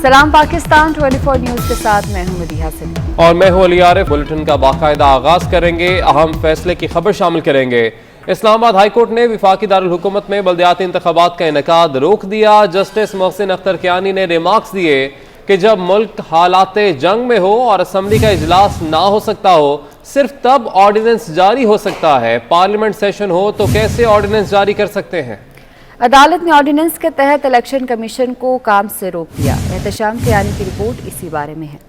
सलाम पाकिस्तान 24 न्यूज के साथ मैं हूं मदीहा सिंह और मैं हूं अली आरिफ। बुलेटिन का बाकायदा आगाज करेंगे। अहम फैसले की खबर शामिल करेंगे। इस्लामाबाद हाईकोर्ट ने विफाकी दारुल हुकूमत में बल्दियाती इंतखाबात का इनेकाद रोक दिया। जस्टिस मोहसिन अख्तर कियानी ने रिमार्क्स दिए कि जब मुल्क हालात जंग में हो और असम्बली का इजलास ना हो सकता हो, सिर्फ तब ऑर्डिनेंस जारी हो सकता है। पार्लियामेंट सेशन हो तो कैसे ऑर्डिनेंस जारी कर सकते हैं। अदालत ने ऑर्डिनेंस के तहत इलेक्शन कमीशन को काम से रोक दिया। एहतशाम कियानी की रिपोर्ट इसी बारे में है।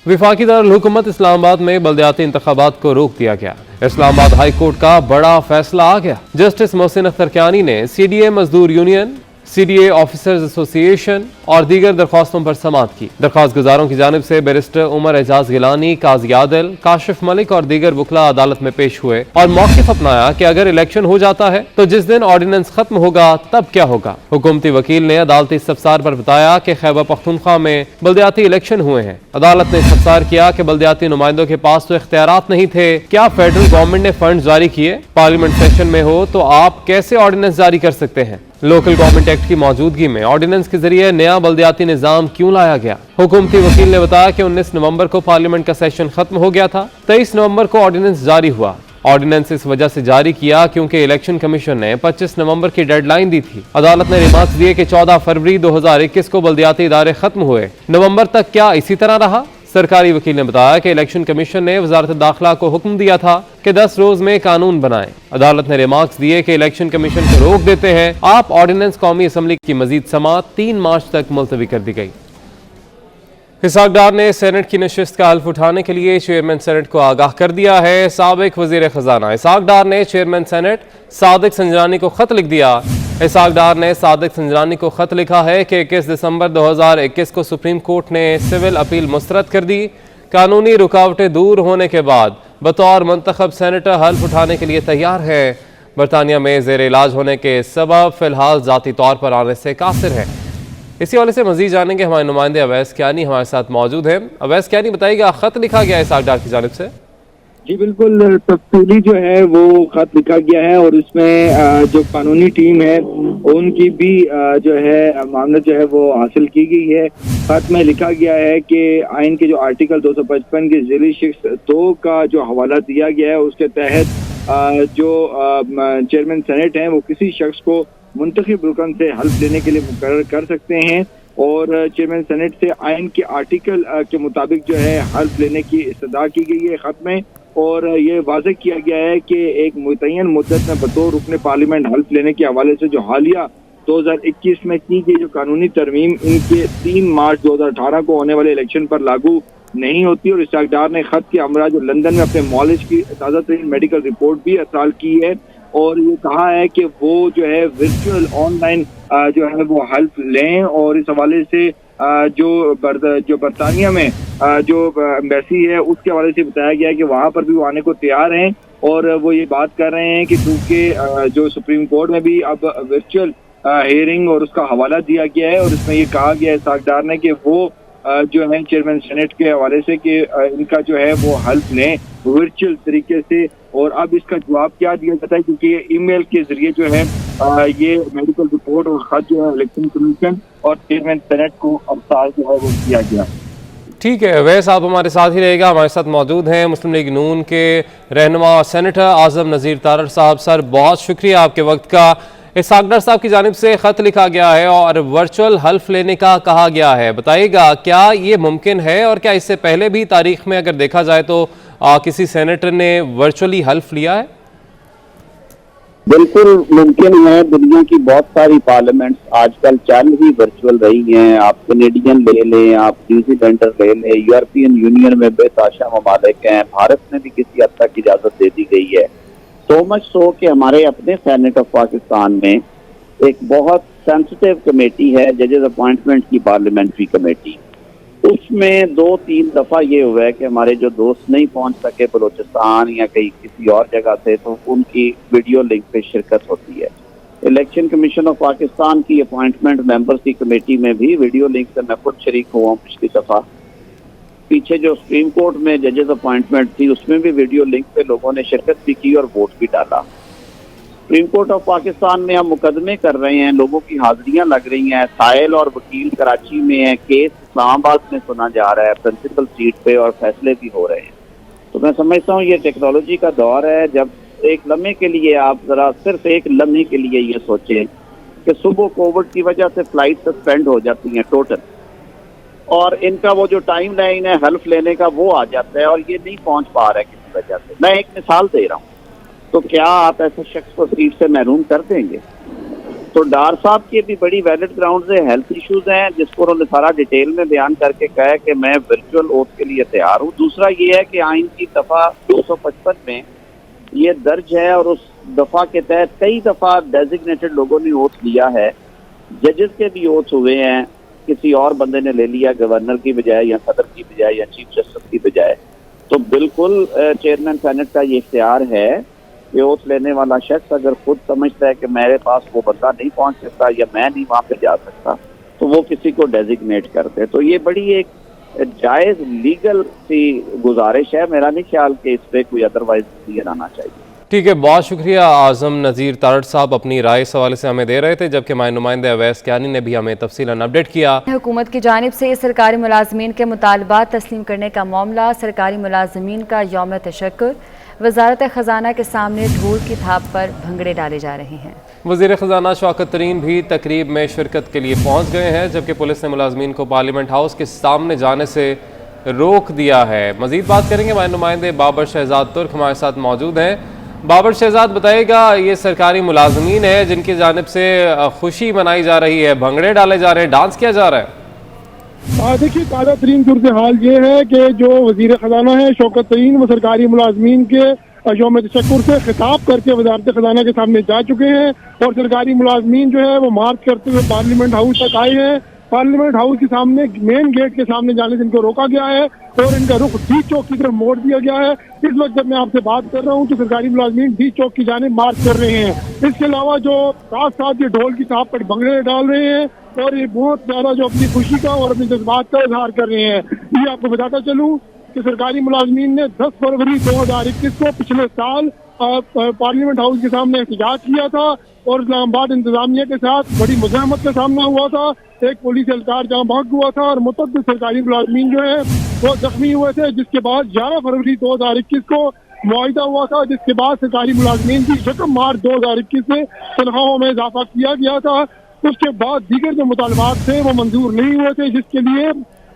विफाकी दारुल हुकूमत इस्लामाबाद में बल्दियाती इंतखाबात को रोक दिया गया। इस्लामाबाद हाई कोर्ट का बड़ा फैसला आ गया। जस्टिस मोहसिन अख्तर कियानी ने CDA मजदूर यूनियन, CDA ऑफिसर्स एसोसिएशन और दीगर दरख्वास्तों पर समाअत की। दरख्वास्त गुजारों की जानिब से बैरिस्टर उमर एजाज गिलानी, काजी आदिल, काशिफ मलिक और दीगर वकला अदालत में पेश हुए और मौक़िफ़ अपनाया कि अगर इलेक्शन हो जाता है तो जिस दिन ऑर्डिनेंस खत्म होगा तब क्या होगा। हुकूमती वकील ने अदालती इस्तफसार पर बताया कि खैबर पख्तूनख्वा में बल्दियाती इलेक्शन हुए हैं। अदालत ने इस्तफसार किया कि बल्दियाती नुमाइंदों के पास तो इख्तियारात नहीं थे। क्या फेडरल गवर्नमेंट ने फंड जारी किए? पार्लियामेंट सेशन में हो तो आप कैसे ऑर्डिनेंस जारी कर सकते हैं? लोकल गवर्नमेंट एक्ट की मौजूदगी में ऑर्डिनेंस के जरिए नया बल्दियाती निजाम क्यों लाया गया? हुकूमती वकील ने बताया कि 19 नवंबर को पार्लियामेंट का सेशन खत्म हो गया था। 23 नवंबर को ऑर्डिनेंस जारी हुआ। ऑर्डिनेंस इस वजह से जारी किया क्योंकि इलेक्शन कमीशन ने 25 नवंबर की डेडलाइन दी थी। अदालत ने रिमार्क्स दिए कि 14 फरवरी 2021 को बल्दियाती इदारे खत्म हुए। नवंबर तक क्या इसी तरह रहा? सरकारी वकील ने बताया कि इलेक्शन कमीशन ने वजारत दाखिला को हुक्म दिया था कि 10 रोज में कानून बनाएं। अदालत ने रिमार्क्स दिए कि इलेक्शन कमीशन को रोक देते हैं। आप ऑर्डिनेंस कौमी असम्बली की मजीद समाअत 3 मार्च तक मुलतवी कर दी गई। हिसाकडार ने सेनेट की नशिस्त का हल्फ उठाने के लिए चेयरमैन सेनेट को आगाह कर दिया है। साबिक वजीर खजाना हिसाकडार ने चेयरमैन सेनेट सादिक संजरानी को खत लिख दिया। हिसाकडार ने सादिक संजरानी को खत लिखा है कि 21 दिसंबर 2021 को सुप्रीम कोर्ट ने सिविल अपील मुस्तरद कर दी। कानूनी रुकावटें दूर होने के बाद बतौर मुंतखब सेनेटर हल्फ उठाने के लिए तैयार है। बरतानिया में जेर इलाज होने के सबब फिलहाल जाती तौर पर आने से कासिर है। इसी वाले से मजीद जानेंगे। हमारे नुमाइंदे अवैस कियानी हमारे साथ मौजूद हैं। अवैस कियानी, बताइएगा, खत लिखा गया है हिसाकडार की जानिब से? जी बिल्कुल, तफसीली जो है वो खत लिखा गया है और इसमें जो कानूनी टीम है उनकी भी जो है मामला जो है वो हासिल की गई है। खत में लिखा गया है कि आइन के जो आर्टिकल 255 के ज़िली शिक्स 2 का जो हवाला दिया गया है उसके तहत जो चेयरमैन सेनेट हैं वो किसी शख्स को मुंतखब रुकन से हल्फ लेने के लिए मुकर्रर कर सकते हैं और चेयरमैन सेनेट से आइन के आर्टिकल के मुताबिक जो है हल्फ लेने की इस्तदा की गई है खत में। और ये वाज़ेह किया गया है कि एक मुतय्यन मुद्दत में बतौर रुकने पार्लियामेंट हल्फ लेने के हवाले से जो हालिया 2021 में की गई जो कानूनी तरमीम इनके 3 मार्च 2018 को होने वाले इलेक्शन पर लागू नहीं होती। और हिसाकडार ने खत के हमरा जो लंदन में अपने मॉलेज की ताज़ा तरीन मेडिकल रिपोर्ट भी अरसाल की है और ये कहा है कि वो जो है वर्चुअल ऑनलाइन जो है वो हेल्प लें। और इस हवाले से जो बरतानिया में जो एम्बेसी है उसके हवाले से बताया गया है कि वहाँ पर भी वो आने को तैयार हैं। और वो ये बात कर रहे हैं कि क्योंकि जो सुप्रीम कोर्ट में भी अब वर्चुअल हियरिंग और उसका हवाला दिया गया है और इसमें ये कहा गया है हिसाकडार ने कि वो जो है चेयरमैन सेनेट के हवाले से कि इनका जो है वो हेल्प लें वर्चुअल तरीके से। और अब इसका जवाब क्या दिया जाता है क्योंकि ये ईमेल के जरिए जो है ये मेडिकल रिपोर्ट और खत जो है इलेक्शन कमीशन और चेयरमैन सेनेट को अरसाल जो है वो किया गया। ठीक है, वैसे आप हमारे साथ ही रहेगा। हमारे साथ मौजूद हैं मुस्लिम लीग नून के रहनुमा सेनेटर आजम नज़ीर तारड़ साहब। सर, बहुत शुक्रिया आपके वक्त का। हिसाकडार साहब की जानिब से खत लिखा गया है और वर्चुअल हल्फ लेने का कहा गया है। बताइएगा, क्या ये मुमकिन है और क्या इससे पहले भी तारीख में अगर देखा जाए तो किसी सेनेटर ने वर्चुअली हल्फ लिया है? बिल्कुल मुमकिन है। दुनिया की बहुत सारी पार्लियामेंट्स आजकल चल ही वर्चुअल रही हैं। आप कैनेडियन ले लें, आप न्यूजीलैंडर ले लें, यूरोपियन यूनियन में बेताशा ममालिक हैं, भारत में भी किसी हद तक इजाजत दे दी गई है। सो मच सो कि हमारे अपने सेनेट ऑफ पाकिस्तान में एक बहुत सेंसिटिव कमेटी है, जजेस अपॉइंटमेंट की पार्लियामेंट्री कमेटी। उसमें 2-3 दफा ये हुआ है कि हमारे जो दोस्त नहीं पहुंच सके बलोचिस्तान या कहीं किसी और जगह से, तो उनकी वीडियो लिंक पे शिरकत होती है। इलेक्शन कमीशन ऑफ पाकिस्तान की अपॉइंटमेंट मेंबर्स की कमेटी में भी वीडियो लिंक से मैं खुद शरीक हुआ हूँ पिछली दफा। पीछे जो सुप्रीम कोर्ट में जजेस अपॉइंटमेंट थी उसमें भी वीडियो लिंक पे लोगों ने शिरकत भी की और वोट भी डाला। सुप्रीम कोर्ट ऑफ पाकिस्तान में हम मुकदमे कर रहे हैं, लोगों की हाजिरियां लग रही हैं, साहिल और वकील कराची में है, केस इस्लामाबाद में सुना जा रहा है प्रिंसिपल सीट पे और फैसले भी हो रहे हैं। तो मैं समझता हूँ ये टेक्नोलॉजी का दौर है। जब एक लम्हे के लिए आप जरा सिर्फ एक लम्हे के लिए ये सोचें कि सुबह कोविड की वजह से फ्लाइट सस्पेंड हो जाती हैं टोटल, और इनका वो जो टाइम लाइन है हेल्प लेने का वो आ जाता है और ये नहीं पहुंच पा रहा है किसी वजह से। मैं एक मिसाल दे रहा हूँ, तो क्या आप ऐसे शख्स को सीट से महरूम कर देंगे? तो डार साहब के भी बड़ी वैलिड ग्राउंड से हेल्थ इश्यूज हैं, जिसको उन्होंने सारा डिटेल में बयान करके कहा है कि मैं वर्चुअल ओथ के लिए तैयार हूँ। दूसरा ये है कि आइन की दफा 255 में ये दर्ज है और उस दफा के तहत कई दफा डेजिग्नेटेड लोगों ने ओथ लिया है, जजेस के भी ओथ हुए हैं, किसी और बंदे ने ले लिया गवर्नर की बजाय या सदर की बजाय या चीफ जस्टिस की बजाय। तो बिल्कुल चेयरमैन सेनेट का ये इख्तियार है कि ओथ लेने वाला शख्स अगर खुद समझता है कि मेरे पास वो बंदा नहीं पहुंच सकता या मैं नहीं वहां पे जा सकता, तो वो किसी को डेजिग्नेट करते। तो ये बड़ी एक जायज लीगल सी गुजारिश है। मेरा नहीं ख्याल कि इस पर कोई अदरवाइज क्लियर आना चाहिए। ठीक है, बहुत शुक्रिया। आजम नज़ीर तारड़ साहब अपनी राय इस हवाले से हमें दे रहे थे, जबकि हमारे नुमाइंदे अवैस कियानी ने भी हमें तफसीलन अपडेट किया। हुकूमत की जानिब से सरकारी मुलाजमीन के मुतालबात तस्लीम करने का मामला, सरकारी मुलाजमीन का यौम तशक्कुर, वजारत ख़जाना के सामने ढोल की थाप पर भंगड़े डाले जा रहे हैं। वज़ीर ख़जाना शौकत तरीन भी तकरीब में शिरकत के लिए पहुँच गए हैं, जबकि पुलिस ने मुलाजमीन को पार्लियामेंट हाउस के सामने जाने से रोक दिया है। मज़ीद बात करेंगे, हमारे नुमाइंदे बाबर शहजाद तुर्क हमारे साथ मौजूद हैं। बाबर शहजाद, बताइएगा, ये सरकारी मुलाजमीन है जिनकी जानिब से खुशी मनाई जा रही है, भंगड़े डाले जा रहे हैं, डांस किया जा रहा है। देखिए, ताज़ा तरीन सूरत हाल ये है कि जो वज़ीर ख़जाना है शौकत तरीन, वो सरकारी मुलाजमीन के यौम तशक्कुर से खिताब करके वजारत ख़जाना के सामने जा चुके हैं और सरकारी मुलाजमीन जो है वो मार्च करते हुए पार्लियामेंट हाउस तक आए हैं। पार्लियामेंट हाउस के सामने मेन गेट के सामने जाने से इनको रोका गया है और इनका रुख डी चौक की तरफ मोड़ दिया गया है। इस वक्त जब मैं आपसे बात कर रहा हूँ तो सरकारी मुलाजमीन डी चौक की जाने मार्च कर रहे हैं। इसके अलावा जो साथ साथ ये ढोल की थाप पर भंगड़े डाल रहे हैं और ये बहुत ज्यादा जो अपनी खुशी का और अपने जज्बात का इजहार कर रहे हैं। ये आपको बताता चलूँ कि सरकारी मुलाजमीन ने 10 फरवरी 2021 को पिछले साल पार्लियामेंट हाउस के सामने एहतजाज किया था और इस्लामाबाद इंतजामिया के साथ बड़ी मुज़ाहमत का सामना हुआ था। एक पुलिस एहलकार जहाँ भाग हुआ था और मुतअद्दिद सरकारी मुलाजमीन जो है वो जख्मी हुए थे, जिसके बाद 11 फरवरी 2021 को मुआहिदा हुआ था, जिसके बाद सरकारी मुलाजमीन की 1 मार्च 2021 से तनख्वाहों में इजाफा किया गया था। उसके बाद दीगर जो मुतालबात थे वो मंजूर नहीं हुए थे, जिसके लिए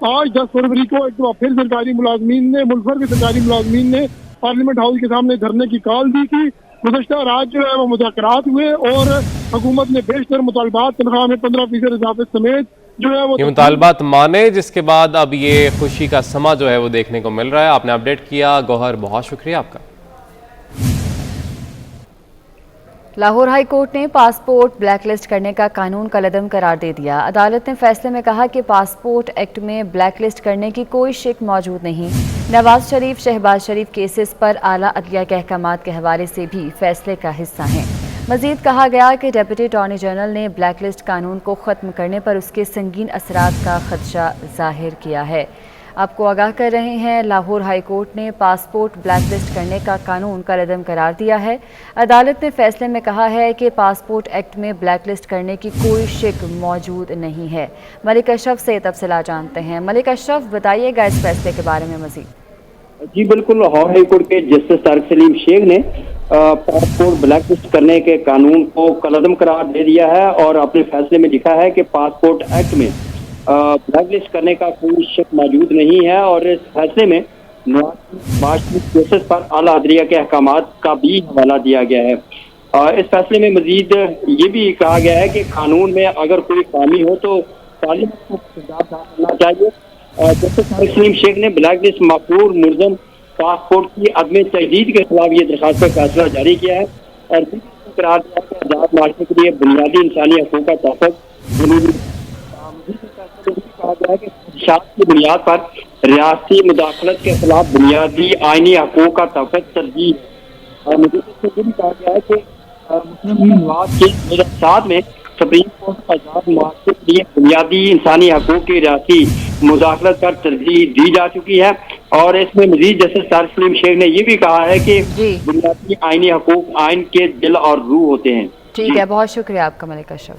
आज 10 फरवरी को एक बार फिर सरकारी मुलाजमीन ने, मुल्क भर के सरकारी मुलाजमीन ने पार्लियामेंट हाउस के सामने धरने की कॉल दी थी। गुज़श्ता रात जो है वो मुज़ाकरात हुए और हुकूमत ने बेशतर मुतालबात तनख्वाह में 15% इजाफे समेत जो है वो ये मुतालबात माने, जिसके बाद अब ये खुशी का समा जो है वो देखने को मिल रहा है। आपने अपडेट किया, गौहर, बहुत शुक्रिया आपका। लाहौर हाई कोर्ट ने पासपोर्ट ब्लैकलिस्ट करने का कानून कलअदम करार दे दिया। अदालत ने फैसले में कहा कि पासपोर्ट एक्ट में ब्लैकलिस्ट करने की कोई शिक मौजूद नहीं। नवाज शरीफ, शहबाज शरीफ केसेस पर आला अदलिया के अहकामात के हवाले से भी फैसले का हिस्सा हैं। मजीद कहा गया कि डिप्टी अटॉर्नी जनरल ने ब्लैकलिस्ट कानून को ख़त्म करने पर उसके संगीन असरात का खदशा जाहिर किया है। आपको आगाह कर रहे हैं, लाहौर हाई कोर्ट ने पासपोर्ट ब्लैकलिस्ट करने का कानून कलअदम करार दिया है। अदालत ने फैसले में कहा है कि पासपोर्ट एक्ट में ब्लैकलिस्ट करने की कोई शिक मौजूद नहीं है। मलिक अशरफ से तफसीलात जानते हैं। मलिक अशरफ, बताइएगा इस फैसले के बारे में मजीद। जी बिल्कुल, लाहौर हाई कोर्ट के जस्टिस तारिक सलीम शेख ने पासपोर्ट ब्लैकलिस्ट करने के कानून को कलअदम करार दे दिया है और अपने फैसले में लिखा है कि पासपोर्ट एक्ट में ब्लैकलिस्ट करने का कोई शक मौजूद नहीं है और इस फैसले में नवाज केसेस पर आला अदलिया के अहकामात का भी हवाला दिया गया है। इस फैसले में मजीद ये भी कहा गया है कि कानून में अगर कोई खामी हो तो पार्लियामेंट को सुधार करना चाहिए। जस्टिस तारिक सलीम शेख ने ब्लैकलिस्ट मफरूर मुलज़म पासपोर्ट की अदम तजदीद के खिलाफ ये दरखास्त पर फैसला जारी किया है और करार दिया कि आजाद माशरे के लिए बुनियादी इंसानी हकूक़ का तहफ़्फ़ुज़ ज़रूरी है। कहा गया है कि खदशात की बुनियाद पर रियासती मुदाखलत के खिलाफ बुनियादी आईनी हकूक़ का तहफ़्फ़ुज़ तरजीह है। मुझे ये भी कहा गया है कि मुस्लिम नवाज के 2007 में सुप्रीम कोर्ट आजाद माशरे के लिए बुनियादी इंसानी हकूक़ की रियासती मुदाखलत पर तरजीह दी जा चुकी है। और इसमें मजीद जस्टिस तारिक सलीम शेख ने ये भी कहा है कि जी। बुनियादी आईनी हकूक आइन के दिल और रूह होते हैं। ठीक है, बहुत शुक्रिया आपका मलिक अशरफ।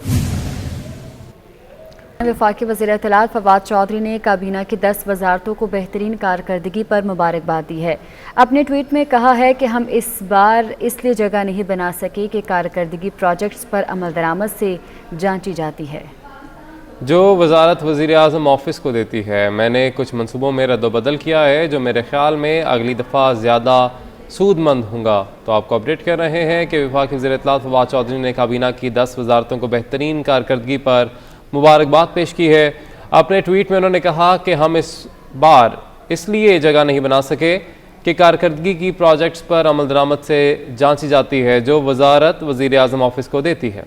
वफाकी वज़ीर इत्तलात फवाद चौधरी ने काबीना की 10 वजारतों को बेहतरीन कारकर्दगी पर मुबारकबाद दी है। अपने ट्वीट में कहा है कि हम इस बार इसलिए जगह नहीं बना सके कि कारकर्दगी प्रोजेक्ट्स पर अमल दरामद से जांची जाती है। जो वजारत वज़ीर आज़म ऑफिस को देती है, मैंने कुछ मनसूबों में रद्दबदल किया है जो मेरे ख्याल में अगली दफ़ा ज़्यादा सूदमंद होंगे। तो आपको अपडेट कर रहे हैं कि वफाकी वज़ीर इत्तलात फवाद चौधरी ने काबीना की 10 वजारतों को बेहतरीन कारकर्दगी पर मुबारकबाद पेश की है। अपने ट्वीट में उन्होंने कहा कि हम इस बार इसलिए जगह नहीं बना सके कि कारकर्दगी की प्रोजेक्ट्स पर अमल दरामद से जांची जाती है जो वजारत वज़ीर आज़म ऑफिस को देती है।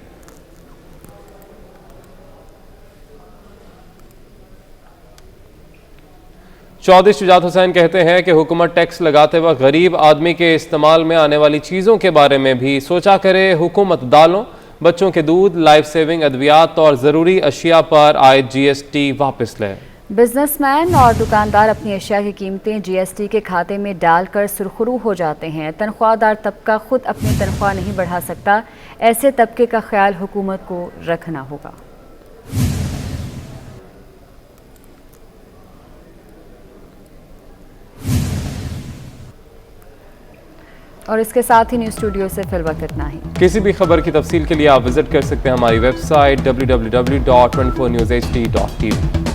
चौधरी शुजात हुसैन कहते हैं कि हुकूमत टैक्स लगाते वक्त गरीब आदमी के इस्तेमाल में आने वाली चीज़ों के बारे में भी सोचा करे। हुकूमत दालों, बच्चों के दूध, लाइफ सेविंग अद्वियात और ज़रूरी अशिया पर आयद GST वापस ले। बिजनेसमैन और दुकानदार अपनी अशिया की कीमतें GST के खाते में डालकर सुरखरू हो जाते हैं। तनख्वाहदार तबका खुद अपनी तनख्वाह नहीं बढ़ा सकता। ऐसे तबके का ख्याल हुकूमत को रखना होगा। और इसके साथ ही न्यूज़ स्टूडियो से फिल वक्त इतना ही। किसी भी खबर की तफसील के लिए आप विजिट कर सकते हैं हमारी वेबसाइट www.24newshd.tv।